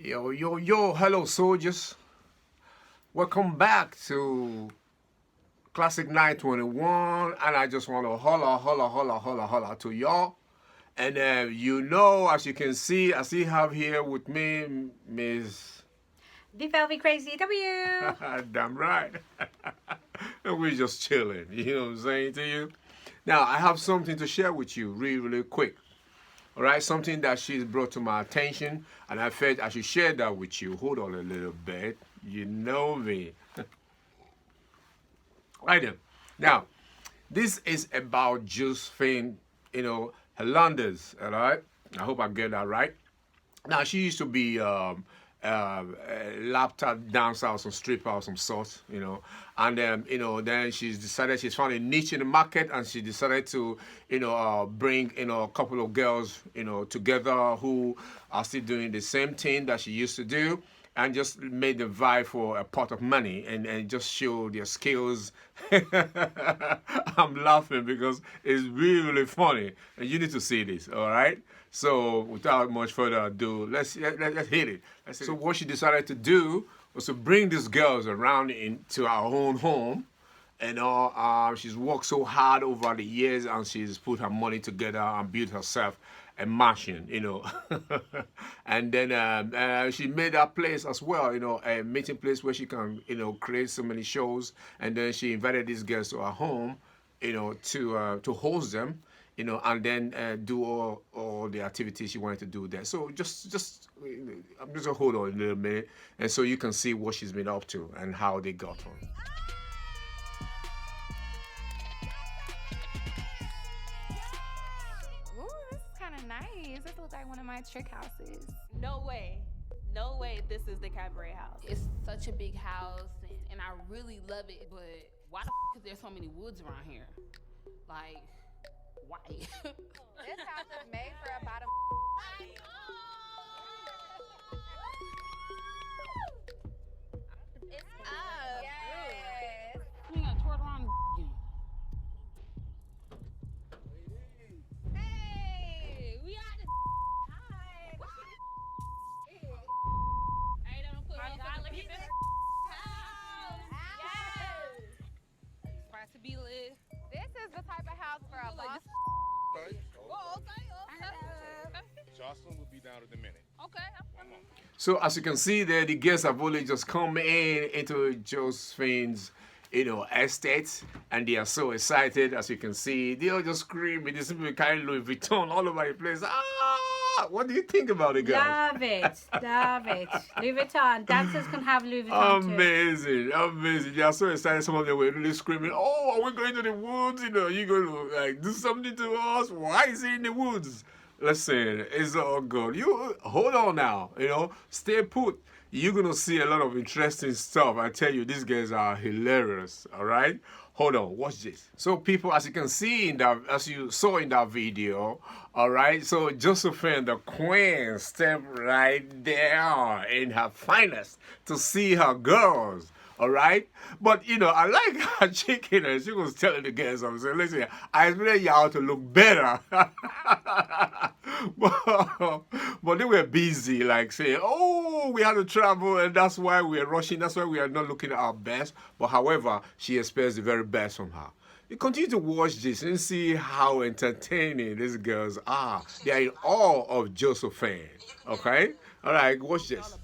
Yo, yo, yo, hello, soldiers. Welcome back to Classic 921. And I just want to holla to y'all. And as you can see, I still have here with me Miss The Velvet Crazy W. Damn right. And we're just chilling. You know what I'm saying to you? Now, I have something to share with you really quick. All right, something that she's brought to my attention, and I felt I should share that with you. Hold on a little bit. You know me. Right then. Now, this is about Josephine, Hernandez, all right? I hope I get that right. Now, she used to be a laptop dancer or some stripper or some sort, and then she's decided she's found a niche in the market, and she decided to, bring, a couple of girls, together who are still doing the same thing that she used to do, and just made them vie for a pot of money and just show their skills. I'm laughing because it's really funny, and you need to see this, all right? So without much further ado, let's hit it. So what she decided to do was to bring these girls around into our own home. And she's worked so hard over the years, and she's put her money together and built herself a mansion, and then she made that place as well, a meeting place where she can, create so many shows. And then she invited these girls to her home, to host them, and then do all the activities she wanted to do there. So just I'm just gonna hold on a little minute, and so you can see what she's been up to and how they got on. Nice. This looks like one of my trick houses. No way. No way this is the Cabaret house. It's such a big house, and I really love it, but why the is there so many woods around here? Like, why? This house is made for about a... It's up. Yes. You got twirl around. Hey, we out the hi. Hey, don't put me God, look at this house. Yes. Price to be lit. This is the type of house for a boss. Oh, okay. Jocelyn will be down in a minute. Okay. So as you can see there, the guests have only just come into Josephine's, estate, and they are so excited. As you can see, they are just screaming. These people carrying Louis Vuitton all over the place. What do you think about it, girls? Love it. Louis Vuitton. Dancers can have Louis Vuitton too. Amazing. They are so excited. Some of them were really screaming, "Oh, are we going to the woods? You're going to do something to us? Why is he in the woods?" Listen, it's all good. You hold on now, stay put. You're going to see a lot of interesting stuff. I tell you, these guys are hilarious, all right? Hold on, watch this. So people, as you can see, as you saw in that video, all right? So Josephine, the queen, stepped right there in her finest to see her girls. All right, but I like her chicken, and she was telling the girls, I was saying, listen, I expected y'all to look better, but they were busy, like saying, oh, we had to travel, and that's why we are rushing. That's why we are not looking at our best. But however, she expects the very best from her. You continue to watch this and see how entertaining these girls are. They are in awe of Josephine. Okay, all right, watch this.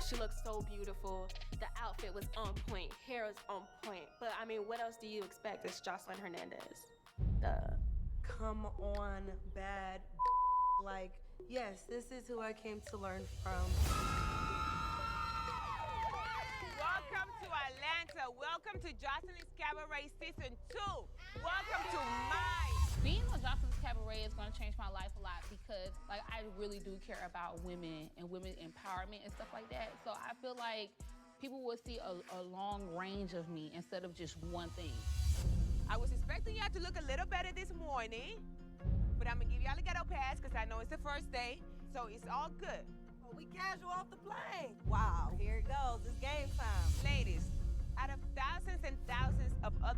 She looks so beautiful. The outfit was on point. Hair is on point. But I mean, what else do you expect? It's Joseline Hernandez. Duh. Come on, bad. Like, yes, this is who I came to learn from. Welcome to Atlanta. Welcome to Joseline's Cabaret Season 2. Welcome to mine. Being on Jocelyn's Cabaret is going to change my life a lot because, I really do care about women and women empowerment and stuff like that. So I feel like people will see a long range of me instead of just one thing. I was expecting y'all to look a little better this morning, but I'm gonna give y'all a ghetto pass because I know it's the first day, so it's all good. We casual off the plane. Wow, here it goes. It's game time. Ladies,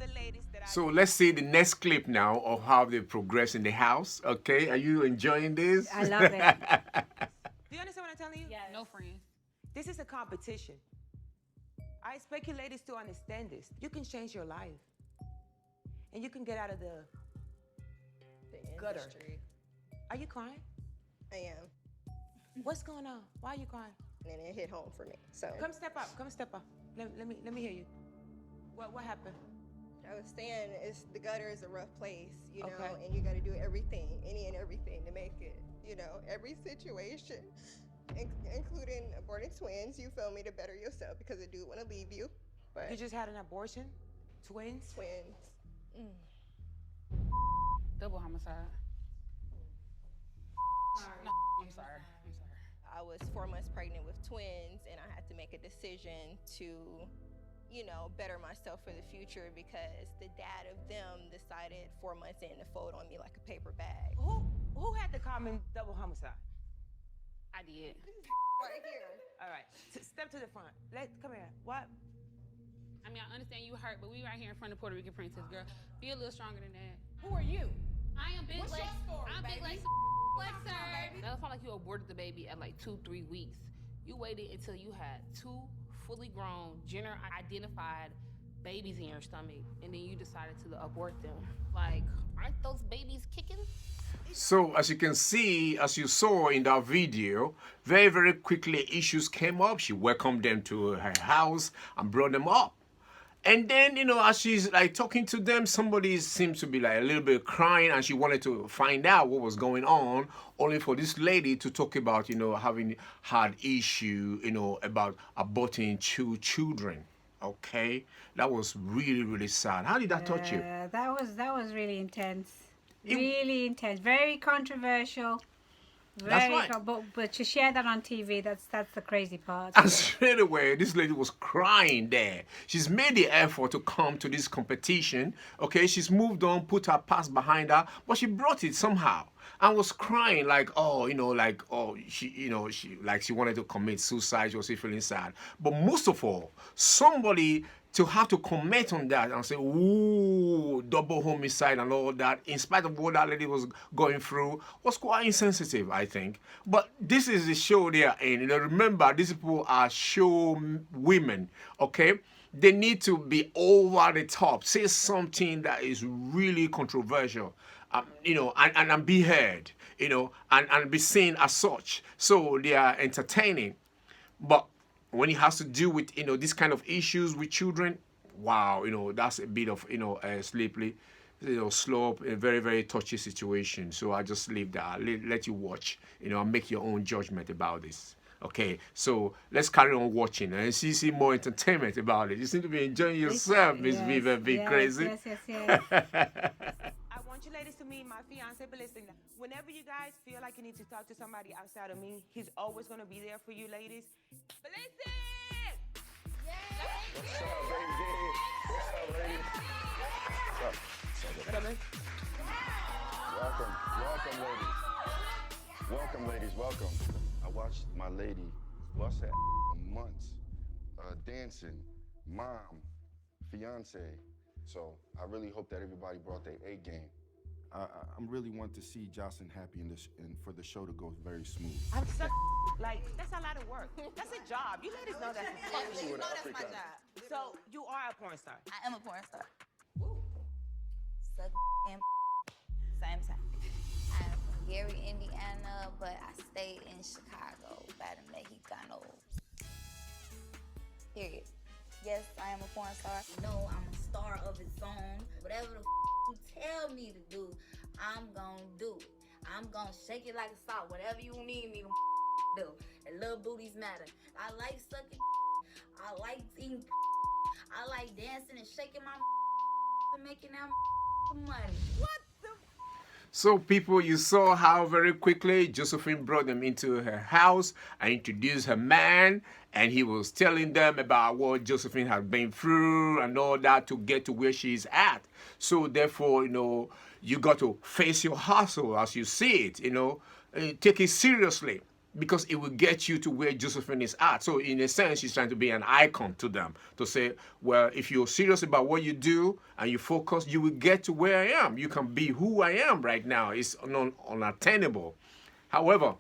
the ladies that I So let's see the next clip now of how they progress in the house. Okay, are you enjoying this? I love it. Do you understand what I'm telling you? Yeah. No friends. This is a competition. I expect you ladies to understand this. You can change your life. And you can get out of the gutter. Are you crying? I am. What's going on? Why are you crying? And it hit home for me. So Come step up. Come step up. Let me hear you. What happened? I was saying, the gutter is a rough place, you know, Okay. and you got to do everything, any and everything to make it, you know, every situation, including aborting twins. You feel me, to better yourself because I do want to leave you, but You just had an abortion? Twins? twins. Double homicide. No, I'm sorry. I was 4 months pregnant with twins, and I had to make a decision to, you know, better myself for the future because the dad of them decided 4 months in to fold on me like a paper bag. Who had the common double homicide? I did. Right here. All right. Step to the front. Come here. What? I mean, I understand you hurt, but we right here in front of Puerto Rican Princess, girl. Be a little stronger than that. Who are you? I am Big What's Lex. your story, I'm Big baby? Lex Flexer. That felt like you aborted the baby at like 2-3 weeks. You waited until you had 2 fully grown, gender identified babies in your stomach, and then you decided to abort them. Like, aren't those babies kicking? So as you can see, as you saw in that video, very, very quickly issues came up. She welcomed them to her house and brought them up. And then, you know, as she's like talking to them, somebody seems to be like a little bit crying, and she wanted to find out what was going on, only for this lady to talk about, you know, having had issue, you know, about aborting 2 children. Okay, that was really, really sad. How did that touch you? That was really intense. Really intense. Very controversial. That's Very right. but to share that on TV, that's the crazy part. And straight away, this lady was crying there. She's made the effort to come to this competition. Okay, she's moved on, put her past behind her, but she brought it somehow and was crying like, oh, you know, like, oh, she, you know, she wanted to commit suicide. She was feeling sad. But most of all, somebody to have to comment on that and say, ooh, double homicide and all that, in spite of what that lady was going through, was quite insensitive, I think. But this is the show they are in. You know, remember, these people are show women, okay? They need to be over the top, say something that is really controversial, you know, and be heard, you know, and be seen as such. So they are entertaining. But when it has to do with, you know, this kind of issues with children, wow, you know, that's a bit of, you know, a slippery, you know, slope, a very, very touchy situation. So I just leave that, let you watch, you know, and make your own judgment about this. Okay, so let's carry on watching and see more entertainment about it. You seem to be enjoying yourself, Miss Viva, be crazy. Yes. I want you ladies to meet my fiance, but listen, whenever you guys feel like you need to talk to somebody outside of me, he's always going to be there for you ladies. But listen! What's up, baby? What's up, ladies? What's up? Come in. Welcome, ladies, welcome. I watched my lady bust that for months, dancing, mom, fiance. So I really hope that everybody brought their A game. I'm really want to see Jocelyn happy in this, and for the show to go very smooth. I'm so like, that's a lot of work. That's a job. You ladies know that's a job. You know that's my job. So you are a porn star. I am a porn star. Suck and same time. I'm from Gary, Indiana, but I stayed in Chicago by the Mexicanos. Period. Yes, I am a porn star. No, I'm a star of its own. Whatever the you tell me to do, I'm gonna do it. I'm gonna shake it like a salt. Whatever you need me to do. And little booties matter. I like sucking. I like eating. I like dancing and shaking my and making that money. What the? So people, you saw how very quickly Josephine brought them into her house and introduced her man, and he was telling them about what Josephine had been through and all that to get to where she's at. So therefore, you know, you got to face your hustle as you see it, you know, take it seriously. because it will get you to where Josephine is at. So in a sense, she's trying to be an icon to them, to say, well, if you're serious about what you do and you focus, you will get to where I am. You can be who I am right now. It's unattainable. However,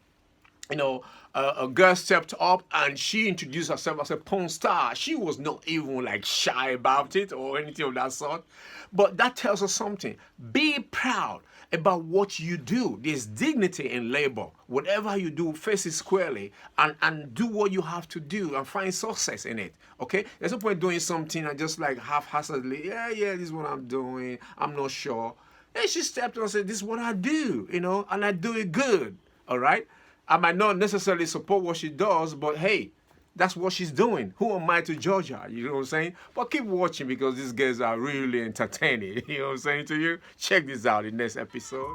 a girl stepped up and she introduced herself as a porn star. She was not even like shy about it or anything of that sort. But that tells us something. Be proud about what you do. There's dignity in labor. Whatever you do, face it squarely and do what you have to do and find success in it. Okay? There's no point doing something and just like haphazardly, yeah, this is what I'm doing. I'm not sure. And she stepped up and said, this is what I do, and I do it good. All right? I might not necessarily support what she does, but hey, that's what she's doing. Who am I to judge her? You know what I'm saying? But keep watching because these guys are really entertaining. You know what I'm saying to you? Check this out in next episode.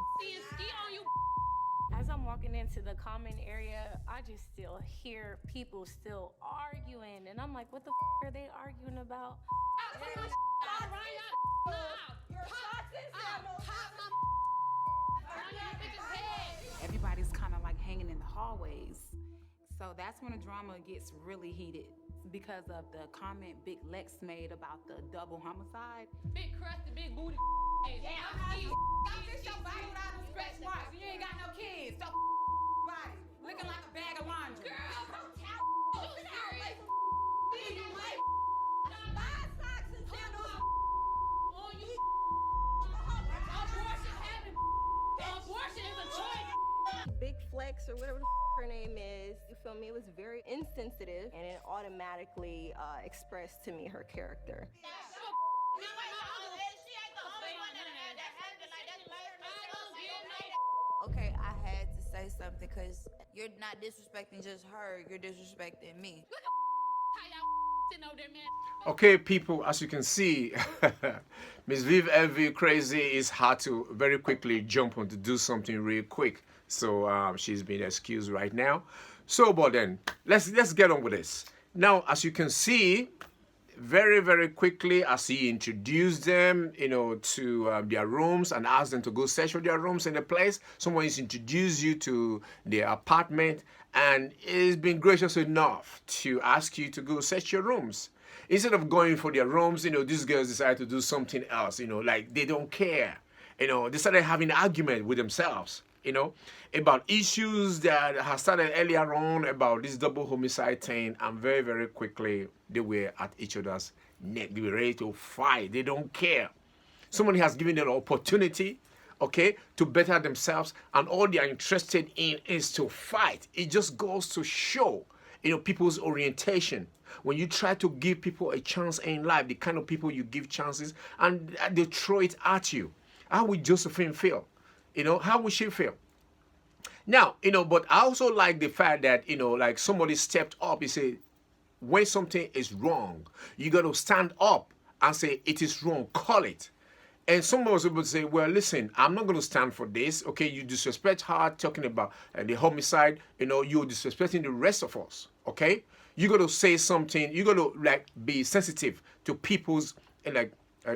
As I'm walking into the common area, I just still hear people still arguing. And I'm like, what the are they arguing about? Everybody's kind of like hanging in the hallways. So that's when the drama gets really heated because of the comment Big Lex made about the double homicide. Big crusty, big booty. Yeah, I'm just your body without no scratch marks. You ain't got no kids. So body looking like a bag of laundry. Girl, don't tell sit down, like buy socks and sandals on you. Abortion is a choice. Big Flex or whatever the her name is, you feel me? It was very insensitive and it automatically expressed to me her character. Okay, I had to say something because you're not disrespecting just her, you're disrespecting me. Okay, people, as you can see, Miss Viv Elvie Crazy is hard to very quickly jump on to do something real quick. So she's been excused right now. So, but then, let's get on with this. Now, as you can see, very, very quickly, as he introduced them, to their rooms and asked them to go search for their rooms in the place, someone has introduced you to their apartment and is being gracious enough to ask you to go search your rooms. Instead of going for their rooms, these girls decide to do something else, like they don't care. They started having an argument with themselves, about issues that had started earlier on about this double homicide thing, and very, very quickly they were at each other's neck. They were ready to fight. They don't care. Somebody has given them an opportunity, to better themselves, and all they are interested in is to fight. It just goes to show, people's orientation. When you try to give people a chance in life, the kind of people you give chances, and they throw it at you. How would Josephine feel? How would she feel? Now, but I also like the fact that, like somebody stepped up. He said, when something is wrong, you got to stand up and say, it is wrong, call it. And someone was able to say, well, listen, I'm not going to stand for this. Okay, you disrespect her, talking about the homicide. You're disrespecting the rest of us. Okay, you got to say something. You got to be sensitive to people's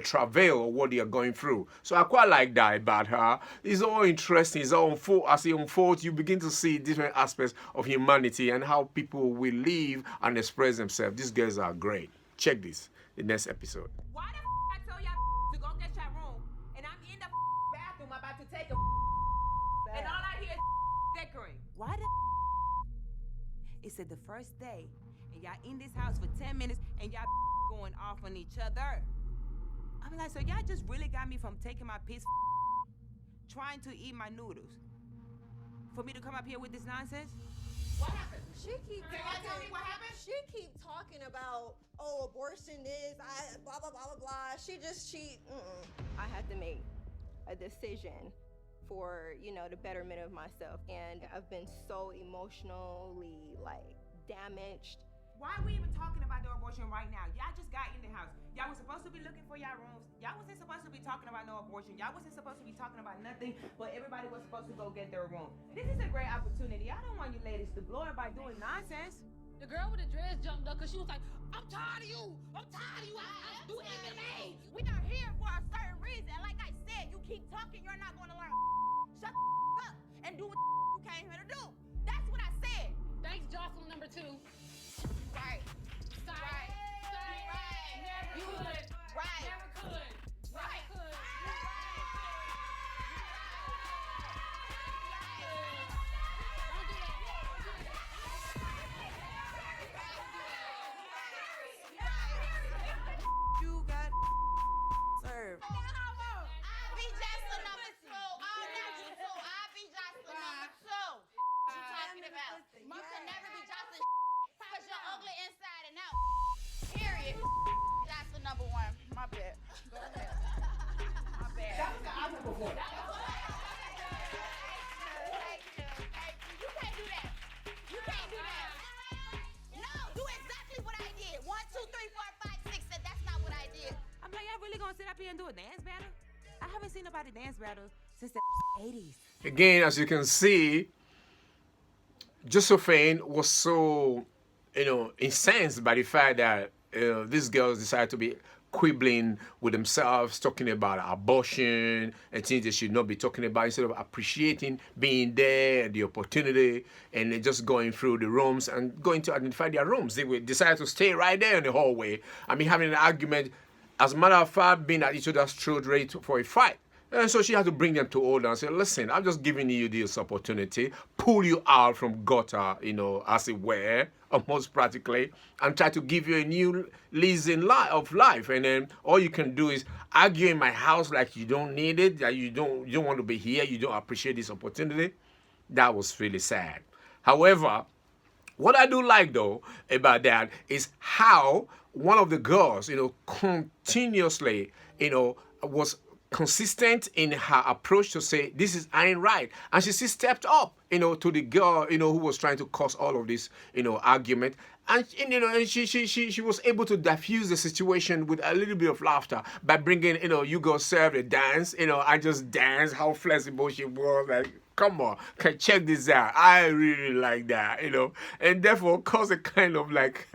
travail or what they are going through. So I quite like that about her. It's all interesting. It's all as it unfolds, you begin to see different aspects of humanity and how people will live and express themselves. These girls are great. Check this, the next episode. Why the I told y'all to go get your room, and I'm in the bathroom about to take a and all I hear is bickering. Why the It said the first day, and y'all in this house for 10 minutes, and y'all going off on each other. I'm like, so y'all just really got me from taking my piss, trying to eat my noodles, for me to come up here with this nonsense? What happened? She keep Can y'all tell me what happened? She keep talking about, abortion is, blah, blah, blah, blah, blah. I had to make a decision for, the betterment of myself. And I've been so emotionally, damaged. Why are we even talking about the abortion right now? Y'all just got in the house. Y'all was supposed to be looking for y'all rooms. Y'all wasn't supposed to be talking about no abortion. Y'all wasn't supposed to be talking about nothing, but everybody was supposed to go get their room. This is a great opportunity. I don't want you ladies to blow it by doing nonsense. The girl with the dress jumped up because she was like, I'm tired of you. I'm tired of you. I do MMA. We are here for a certain reason. And like I said, you keep talking, you're not going to learn. Shut up and do what you came here to do. That's what I said. Nice Jocelyn number 2. Right. Right. Right. Never You could. right. Never could. Right. Never could. Don't do that. You got served. I'll be Jocelyn number 2. Oh, not you 2. I'll be Jocelyn number 2. What you talking about? You can never be Jocelyn because you're ugly inside and out. Period. Jocelyn number 1. My bad. Go ahead. My bad. That was the opposite before. You can't do that. You can't do that. No, do exactly what I did. 1, 2, 3, 4, 5, 6. That's not what I did. I'm like, y'all really gonna sit up here and do a dance battle? I haven't seen nobody dance battle since the 80s. Again, as you can see, Josephine was so, incensed by the fact that these girls decided to be quibbling with themselves, talking about abortion and things they should not be talking about, instead of appreciating being there, the opportunity, and they're just going through the rooms and going to identify their rooms. They would decide to stay right there in the hallway. I mean, having an argument, as a matter of fact, being at each other's throat ready for a fight. And so she had to bring them to order and say, listen, I'm just giving you this opportunity, pull you out from gutter, as it were, almost practically, and try to give you a new lease of life. And then all you can do is argue in my house like you don't need it, that you don't want to be here, you don't appreciate this opportunity. That was really sad. However, what I do like, though, about that is how one of the girls, continuously, was consistent in her approach to say, this ain't right. And she stepped up, to the girl, who was trying to cause all of this, argument. And, and she was able to diffuse the situation with a little bit of laughter by bringing, you go serve a dance, I just dance, how flexible she was, like, come on, can check this out. I really like that, and therefore cause a kind of like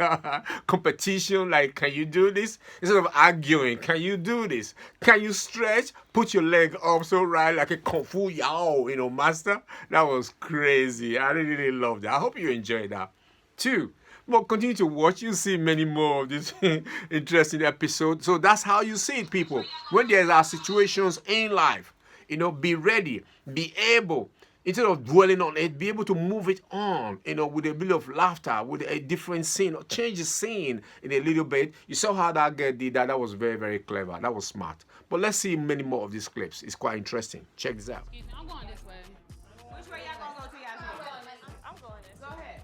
competition, like, can you do this? Instead of arguing, can you do this? Can you stretch? Put your leg up so right, like a kung fu yao, master. That was crazy. I really loved that. I hope you enjoyed that too. But continue to watch. You'll see many more of these interesting episodes. So that's how you see it, people. When there are situations in life, be ready, be able, instead of dwelling on it, be able to move it on, with a bit of laughter, with a different scene, or change the scene in a little bit. You saw how that girl did that. That was very, very clever. That was smart. But let's see many more of these clips. It's quite interesting. Check this out. Excuse me, I'm going this way. Which way y'all gonna go to y'all? I'm going this. Go ahead.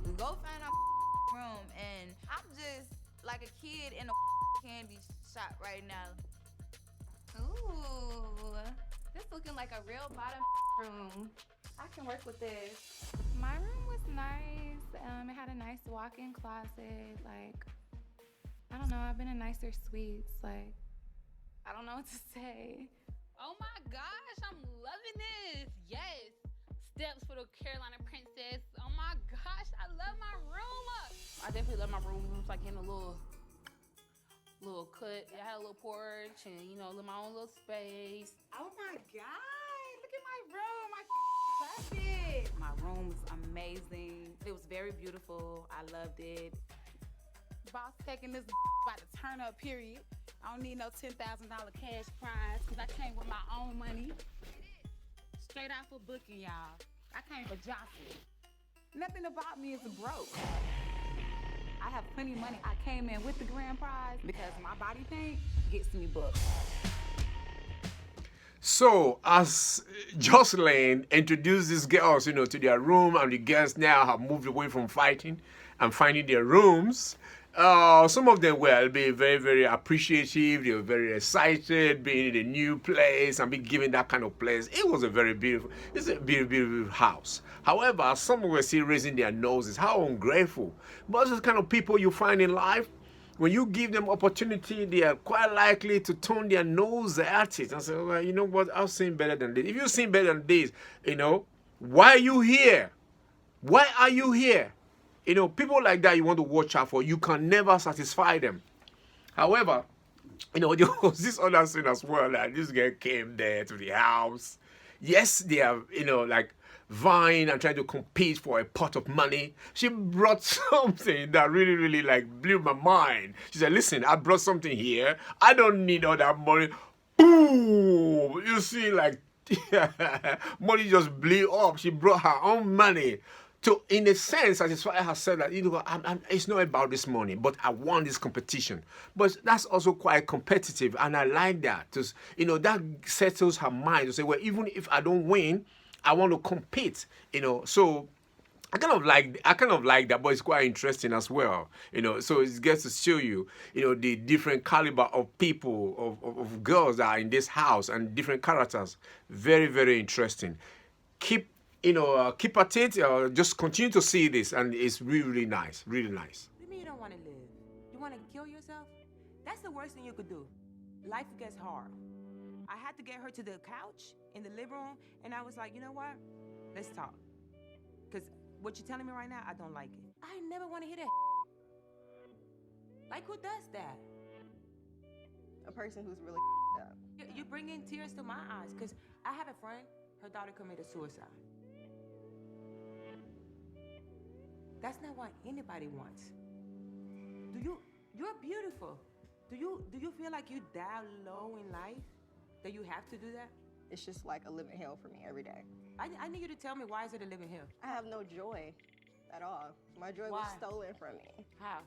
We go find our room, and I'm just like a kid in a candy shop right now. Ooh, this looking like a real bottom room. I can work with this. My room was nice. It had a nice walk-in closet. Like, I don't know, I've been in nicer suites. Like, I don't know what to say. Oh my gosh, I'm loving this. Yes. Steps for the Carolina Princess. Oh my gosh, I love my room. I definitely love my room. It was like in a little cut. I had a little porch and, my own little space. Oh my God, look at my room. I love it. My room was amazing. It was very beautiful. I loved it. Boss taking this about to turn up, period. I don't need no $10,000 cash prize because I came with my own money. Straight out for booking, y'all. I came for Jocelyn. Nothing about me is broke. I have plenty of money. I came in with the grand prize because my body paint gets me booked. So, as Joseline introduced these girls, to their room, and the girls now have moved away from fighting and finding their rooms, some of them will be very, very appreciative. They were very excited being in a new place and being given that kind of place. It was it's a beautiful house. However, some were still raising their noses. How ungrateful. But those are the kind of people you find in life. When you give them opportunity, they are quite likely to turn their nose at it and say, well, you know what, I've seen better than this. If you've seen better than this, why are you here? Why are you here? People like that you want to watch out for. You can never satisfy them. However, there was this other scene as well, that this girl came there to the house. Yes, they have, vying and trying to compete for a pot of money. She brought something that really, really like blew my mind. She said, listen, I brought something here. I don't need all that money. Boom! You see, like, money just blew up. She brought her own money to, in a sense, satisfy herself that, it's not about this money, but I want this competition. But that's also quite competitive, and I like that. Because, that settles her mind to say, well, even if I don't win, I want to compete, So I kind of like that, but it's quite interesting as well, So it gets to show you, the different caliber of people, of girls that are in this house and different characters. Very, very interesting. Keep at it. Just continue to see this, and it's really, really nice. Really nice. What do you mean you don't want to live? You want to kill yourself? That's the worst thing you could do. Life gets hard. I had to get her to the couch in the living room, and I was like, you know what? Let's talk. Because what you're telling me right now, I don't like it. I never want to hear that. Like, who does that? A person who's really up. You bring in tears to my eyes, because I have a friend, her daughter committed suicide. That's not what anybody wants. You're beautiful. Do you feel like you die low in life? That you have to do that? It's just like a living hell for me every day. I need you to tell me, why is it a living hell? I have no joy at all. My joy was stolen from me. How?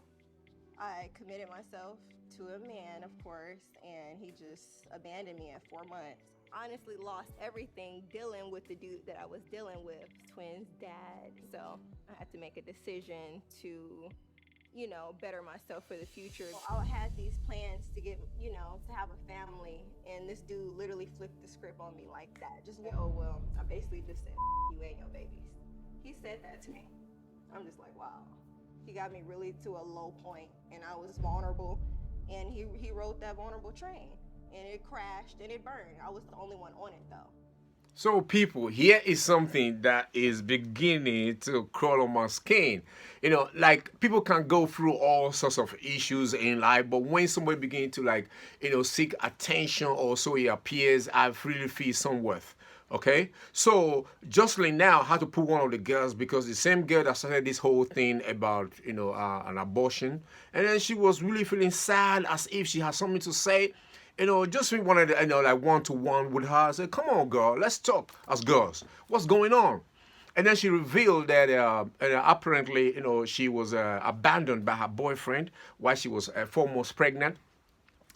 I committed myself to a man, of course, and he just abandoned me at 4 months. Honestly lost everything dealing with the dude that I was dealing with, twins' dad. So I had to make a decision to, better myself for the future. I had these plans to get, to have a family, and this dude literally flipped the script on me like that. Just, I basically just said, you and your babies. He said that to me. I'm just like, wow. He got me really to a low point, and I was vulnerable, and he rode that vulnerable train. And it crashed and it burned. I was the only one on it, though. So, people, here is something that is beginning to crawl on my skin. Like, people can go through all sorts of issues in life, but when somebody begins to, seek attention, or so it appears, I really feel some worth. Okay, so Joseline now had to put one of the girls, because the same girl that started this whole thing about an abortion, and then she was really feeling sad, as if she had something to say. Just wanted to, one-to-one with her. I said, come on, girl, let's talk as girls. What's going on? And then she revealed that apparently, she was abandoned by her boyfriend while she was 4 months pregnant.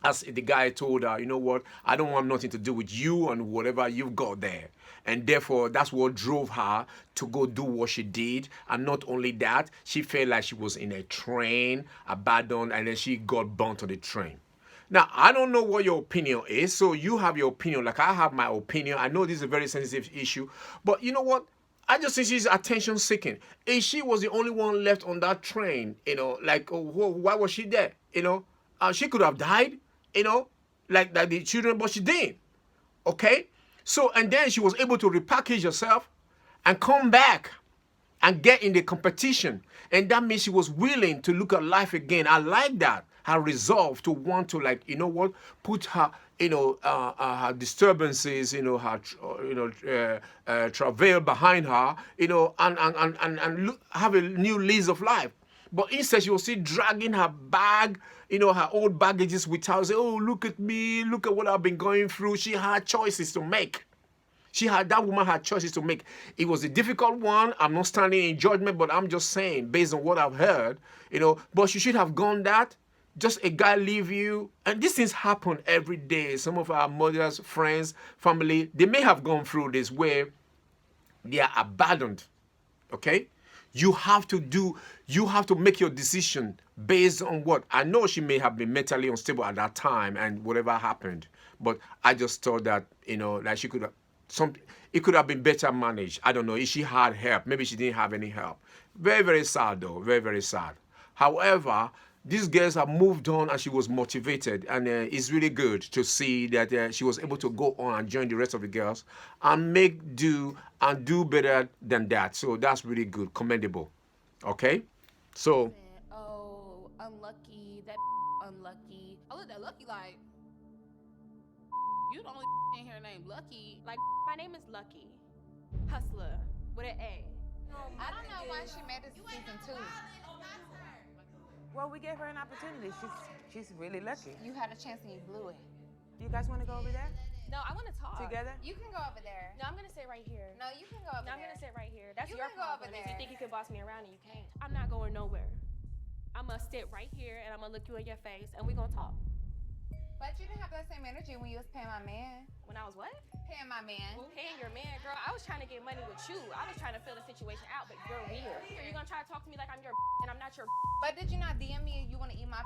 As the guy told her, you know what, I don't want nothing to do with you and whatever you've got there. And therefore, that's what drove her to go do what she did. And not only that, she felt like she was in a train, abandoned, and then she got burnt on the train. Now, I don't know what your opinion is, so you have your opinion, like I have my opinion. I know this is a very sensitive issue, but you know what? I just think she's attention seeking. If she was the only one left on that train, why was she there? She could have died, like the children, but she didn't. Okay? So, and then she was able to repackage herself and come back and get in the competition. And that means she was willing to look at life again. I like that. Her resolve to want to, put her, her disturbances, her, travail behind her, and have a new lease of life. But instead, she was still dragging her bag, her old baggages with her. Say, oh, look at me, look at what I've been going through. She had choices to make. That woman had choices to make. It was a difficult one. I'm not standing in judgment, but I'm just saying, based on what I've heard, but she should have gone that. Just a guy leave you. And these things happen every day. Some of our mothers, friends, family, they may have gone through this where they are abandoned. Okay? You have to make your decision based on what? I know she may have been mentally unstable at that time and whatever happened. But I just thought that, like she could have, it could have been better managed. I don't know if she had help. Maybe she didn't have any help. Very, very sad though. Very, very sad. However, these girls have moved on and she was motivated, and it's really good to see that she was able to go on and join the rest of the girls and do better than that. So that's really good, commendable. Okay? So. Oh, unlucky, that unlucky. I looked at Lucky like, you the only in here named Lucky. Like, my name is Lucky, hustler, with an A. I don't know why she made it to season 2. Well, we gave her an opportunity. She's really lucky. You had a chance and you blew it. You guys want to go over there No, I want to talk. together? You can go over there. No, I'm gonna sit right here. No, you can go over No, I'm there. gonna sit right here. That's You your can go over problem. If you there. think you can boss me around and you can't. I'm not going nowhere. I'm gonna sit right here and I'm gonna look you in your face and we gonna talk. But you didn't have that same energy when you was paying my man. When I was what? Paying my man. Paying your man, girl. I was trying to get money with you. I was trying to fill the situation out, but you're weird. So you're gonna try to talk to me like I'm your and I'm not your. But did you not DM me and you want to eat my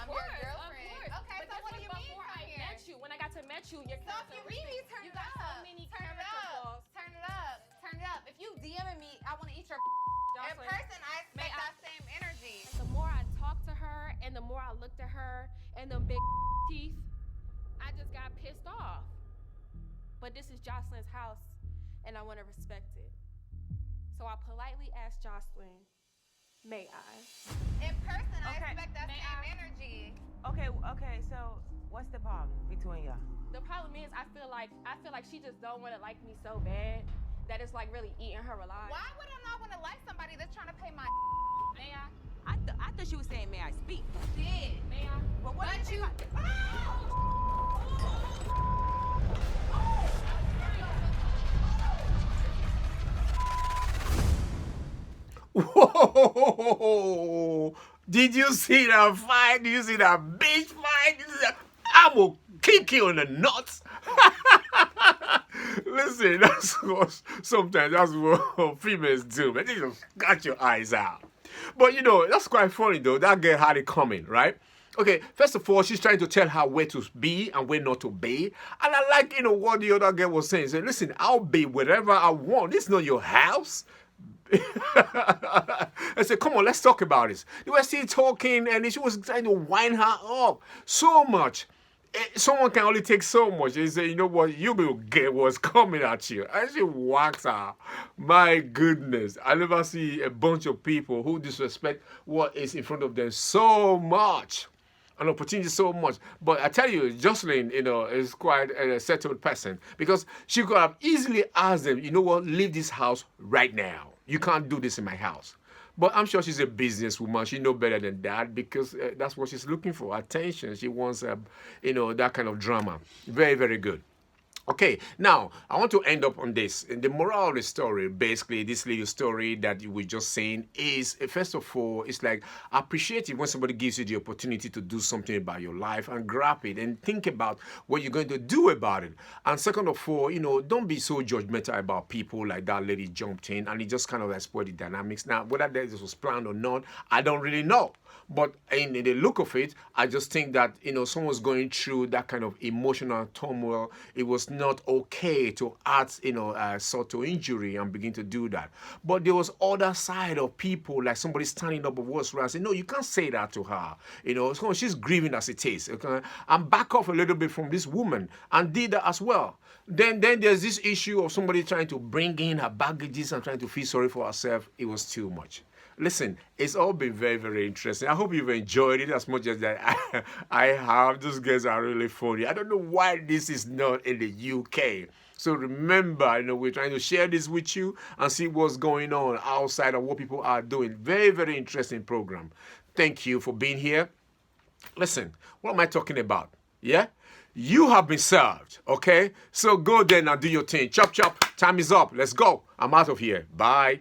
I'm your Of girlfriend. course. Okay, But so this what do was you mean before from I here? met you. When I got to met you, your So if you meet me, turn you it got up. so many Turn it character up. flaws. Turn it up. Turn it up. If you DMing me, I want to eat your in Jocelyn, person, I may expect I- that same energy. The more I talked to her and the more I looked at her and them big teeth, I just got pissed off. But this is Joseline's house and I want to respect it. So I politely asked Jocelyn, may I? In person, I Okay. expect that May same I- energy. Okay, so what's the problem between y'all? The problem is I feel like she just don't want to like me so bad that it's like really eating her alive. Why would I not want to like somebody that's trying to pay my May I? I thought you were saying, may I speak? shit? May I? But what But did you. Whoa! Did you see that fight? Did you see that bitch fight? Did you see that? I'm gonna kick you in the nuts. Listen, that's what sometimes that's what females do, man. They just got your eyes out. But you know, that's quite funny though. That girl had it coming, right? Okay, first of all, she's trying to tell her where to be and where not to be. And I like, what the other girl was saying. Say, listen, I'll be wherever I want. This is not your house. I said, come on, let's talk about this. They were still talking and she was trying to wind her up so much. Someone can only take so much. They say, you know what, you will get what's coming at you. And she whacks her. My goodness. I never see a bunch of people who disrespect what is in front of them so much. An opportunity so much. But I tell you, Joseline, is quite a settled person because she could have easily asked them, you know what, leave this house right now. You can't do this in my house. But I'm sure she's a businesswoman. She knows better than that because that's what she's looking for, attention. She wants, that kind of drama. Very, very good. Okay, now I want to end up on this. And the moral of the story, basically, this little story that you were just saying is, first of all, it's like appreciate it when somebody gives you the opportunity to do something about your life and grab it and think about what you're going to do about it. And second of all, don't be so judgmental about people like that lady jumped in and it just kind of spoiled the dynamics. Now, whether this was planned or not, I don't really know. But in the look of it, I just think that, someone's going through that kind of emotional turmoil. It was not okay to add, sort of injury and begin to do that. But there was other side of people, like somebody standing up of what's right and say, no, you can't say that to her. She's grieving as it is. Okay? And back off a little bit from this woman and did that as well. Then there's this issue of somebody trying to bring in her baggages and trying to feel sorry for herself. It was too much. Listen, it's all been very, very interesting. I hope you've enjoyed it as much as that I have. Those guys are really funny. I don't know why this is not in the UK. So remember, we're trying to share this with you and see what's going on outside of what people are doing. Very, very interesting program. Thank you for being here. Listen, what am I talking about? Yeah? You have been served, okay? So go there and do your thing. Chop, chop. Time is up. Let's go. I'm out of here. Bye.